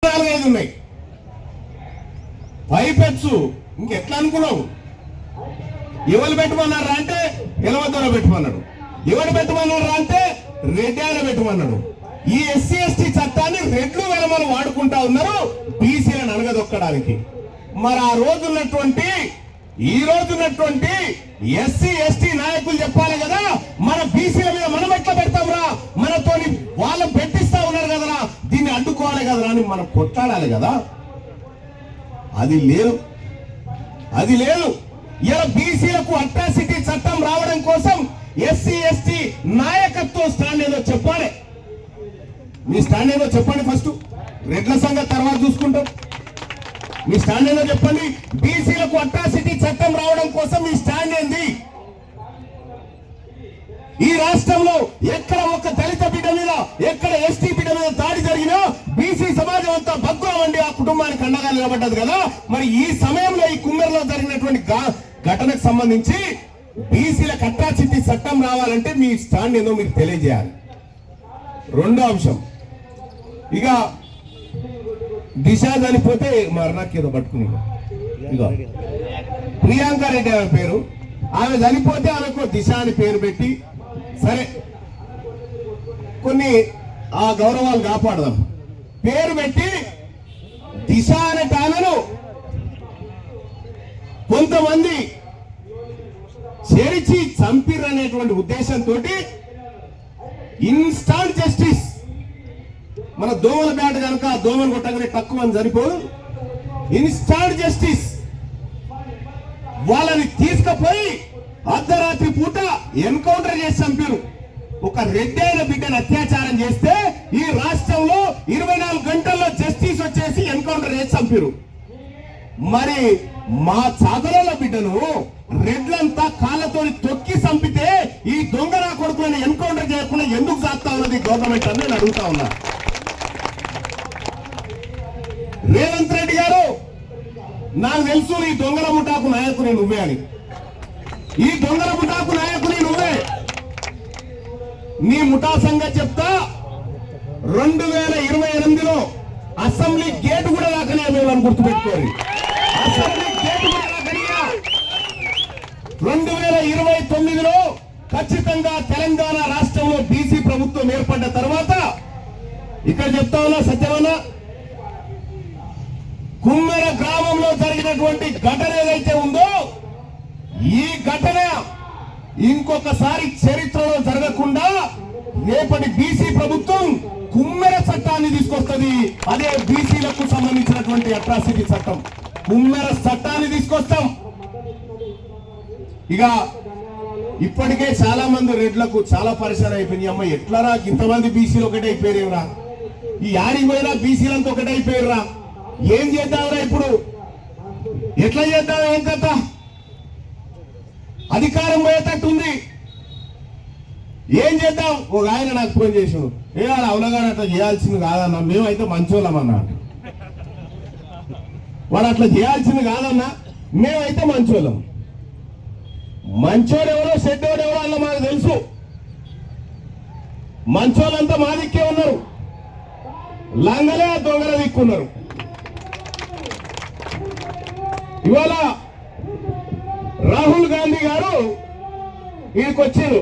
4-5 ఉన్నాయి. పైపెచ్చు ఇంకెట్లా అనుకున్నావు? ఎవరు పెట్టమన్నారా అంటే ఎలవద్దలో పెట్టమన్నాడు. ఎవరు పెట్టమన్నారా అంటే రెడ్డి ఆయన పెట్టమన్నాడు. ఈ ఎస్సీ ఎస్టీ చట్టాన్ని రెడ్లు వెలమలు వాడుకుంటా ఉన్నారు బీసీలను అనగదొక్కడానికి. మరి ఆ రోజున్నటువంటి ఈ రోజున్నటువంటి ఎస్సీ ఎస్టీ నాయకులు చెప్పాలి కదా, మన బీసీల మీద మనం ఎట్లా పెడతాంరా, మనతోని వాళ్ళు పెట్టిస్తా ఉన్నారు కదరా, దీన్ని అడ్డుకోవాలి కదరా అని మనం కొట్లాడాలి కదా. అది లేదు, అది లేదు. ఇలా బీసీలకు అట్రాసిటీ చట్టం రావడం కోసం ఎస్సీ ఎస్టీ నాయకత్వం స్టాండ్ ఏదో చెప్పాలి. మీ స్టాండ్ ఏదో చెప్పండి. ఫస్ట్ రెడ్ల సంగతి తర్వాత చూసుకుంటాం. మీ స్టాండ్ ఏదో చెప్పండి. బీసీలకు అట్రాసిటీ చట్టం రావడం కోసం మీ స్టాండ్ ఏంది? ఈ రాష్ట్రంలో ఎక్కడ ఒక దళిత బిడ్డ మీద, ఎక్కడ ఎస్టీ బిడ్డ మీద దాడి జరిగినా బీసీ సమాజం అంతా భగ్గుమండి ఆ కుటుంబానికి అండగా నిలబడ్డది కదా. మరి ఈ సమయంలో ఈ కుమ్మెరలో జరిగినటువంటి ఘటనకు సంబంధించి బీసీలకు అట్రాసిటీ చట్టం రావాలంటే మీ స్టాండ్ ఏదో మీరు తెలియజేయాలి. రెండో అంశం, ఇక దిశ చనిపోతే మరణాకి ఏదో పట్టుకుని ఇక ప్రియాంక రెడ్డి ఆమె పేరు, ఆమె చనిపోతే ఆమెకు దిశ అని పేరు పెట్టి సరే కొన్ని ఆ గౌరవాలు కాపాడదాం పేరు పెట్టి దిశ అనే ఆమెను కొంతమంది చేర్చి చంపిరనేటువంటి ఉద్దేశంతో ఇన్స్టాంట్ జస్టిస్, మన దోమల బ్యాట్ కనుక దోమలు కొట్టగానే తక్కువ అని సరిపోదు, ఇన్స్టాంట్ జస్టిస్ వాళ్ళని తీసుకుపోయి అర్ధరాత్రి పూట ఎన్కౌంటర్ చేసి చంపారు. ఒక రెడ్డి అయిన బిడ్డను అత్యాచారం చేస్తే ఈ రాష్ట్రంలో 24 గంటల్లో జస్టిస్ వచ్చేసి ఎన్కౌంటర్ చేసి చంపారు. మరి మా చాకలోల బిడ్డను రెడ్లంతా కాళ్ళతో తొక్కి చంపితే ఈ దొంగ నా కొడుకులను ఎన్కౌంటర్ చేయకుండా ఎందుకు చేస్తా ఉన్నది గవర్నమెంట్ అని నేను అడుగుతా ఉన్నా. రేవంత్ రెడ్డి గారు, నాకు తెలుసు ఈ దొంగల ముఠాకు నాయకుని నువ్వే అని. ఈ దొంగల ముఠాకు నాయకుని నువ్వే. నీ ముఠా సంగతి చెప్తా. 2028లో అసెంబ్లీ గేటు కూడా రాకనే మేము గుర్తుపెట్టుకోవాలి. అసెంబ్లీ గేటు కూడా రాకనియా. 2029లో ఖచ్చితంగా తెలంగాణ రాష్ట్రంలో బీసీ ప్రభుత్వం ఏర్పడ్డ తర్వాత ఇక్కడ చెప్తా ఉన్నా సత్యమన్నా, కుమ్మెర గ్రామంలో జరిగినటువంటి ఘటన ఏదైతే ఉందో ఈ ఘటన ఇంకొకసారి చరిత్రలో జరగకుండా రేపటి బీసీ ప్రభుత్వం కుమ్మెర చట్టాన్ని తీసుకొస్తుంది. అదే బీసీలకు సంబంధించినటువంటి అట్రాసిటీ చట్టం, కుమ్మెర చట్టాన్ని తీసుకొస్తాం. ఇక ఇప్పటికే చాలా మంది రెడ్లకు చాలా పరిశ్రమ అయిపోయింది. అమ్మ ఎట్లరా ఇంతమంది బీసీలు ఒకటే అయిపోయారా, ఈ యాడికి పోయినా బీసీలంతా ఒకటే అయిపోయారా, ఏం చేద్దాంరా ఇప్పుడు, ఎట్లా చేద్దాం, ఏం కథ, అధికారం పోయేటట్టుంది, ఏం చేద్దాం. ఒక ఆయన నాకు ఫోన్ చేసాడు, ఏ వాళ్ళ అవలగాడు అట్లా చేయాల్సింది కాదన్నా, మేమైతే మంచోళ్ళమన్నా. వాడు అట్లా చేయాల్సింది కాదన్నా, మేమైతే మంచోళ్ళం. మంచోడెవరో చెడ్డోడెవరో అలా మాకు తెలుసు. మంచోళ్ళంతా మా దిక్కే ఉన్నారు, లంగలే ఆ దొంగల దిక్కున్నారు. ఇవాళ రాహుల్ గాంధీ గారు వీడికి వచ్చారు,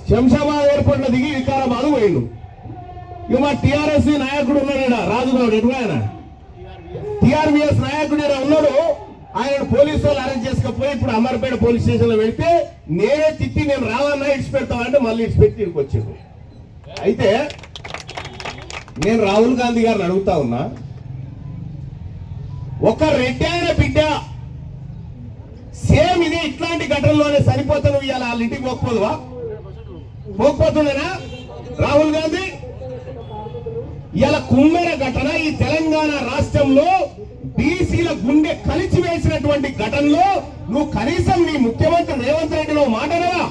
శంషాబాద్ ఎయిర్పోర్ట్ లో దిగి వికారాబాద్ పోయిండు. ఇక మా టిఆర్ఎస్ నాయకుడు ఉన్నాడు రాజుగౌడ్, ఎటు ఆయన టిఆర్బిఎస్ నాయకుడు ఉన్నాడు. ఆయన పోలీసు వాళ్ళు అరెస్ట్ చేసుకపోయి ఇప్పుడు అమర్పేట పోలీస్ స్టేషన్ లో వెళ్తే నేనే తిట్టి నేను రావన్నా ఇడిచి పెడతామంటే మళ్ళీ ఇడిచి పెట్టి ఇక్కడికి వచ్చాడు. అయితే నేను రాహుల్ గాంధీ గారిని అడుగుతా ఉన్నా, ఒక రెడ్డి అయిన బిడ్డ సేమ్ ఇది ఇట్లాంటి ఘటనలోనే సరిపోతే నువ్వు ఇవాళ వాళ్ళ ఇంటికి పోకపోదువా? పోకపోతుండేనా రాహుల్ గాంధీ? ఇవాళ కుమ్మెర ఘటన ఈ తెలంగాణ రాష్ట్రంలో బీసీల గుండె కలిసి వేసినటువంటి ఘటనలో నువ్వు కనీసం నీ ముఖ్యమంత్రి రేవంత్ రెడ్డిలో మాట్లాడరా?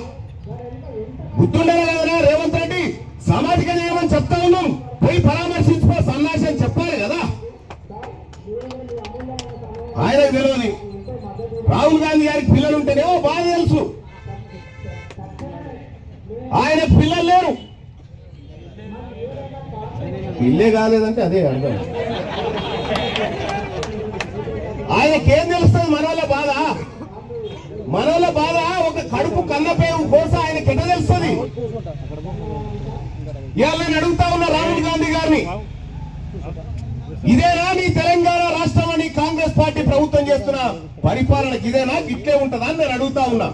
గుర్తుండరా కదా రేవంత్ రెడ్డి? సామాజిక న్యాయం చెప్తా ఉన్నాం, పోయి పరామర్శించుకో సన్నాసి అని చెప్పాలి కదా. ఆయనకు తెలియని రాహుల్ గాంధీ గారికి పిల్లలు ఉంటేనేమో బాగా తెలుసు, ఆయన పిల్లలు లేరు. ఇల్లే కాలేదంటే అదే అర్థం. ఆయనకేం తెలుస్తుంది మనోళ్ళ బాధ? మనోళ్ళ బాధ ఒక కడుపు కన్నపేవు కోస ఆయనకి ఎట్లా తెలుస్తుంది? ఇవాళ నేను అడుగుతా ఉన్నా రాహుల్ గాంధీ గారిని, ఇదేనా నీ తెలంగాణ రాష్ట్రం అని కాంగ్రెస్ పార్టీ ప్రభుత్వం చేస్తున్న పరిపాలనకి ఇదేనా, ఇట్లే ఉంటుందా అని నేను అడుగుతా ఉన్నా.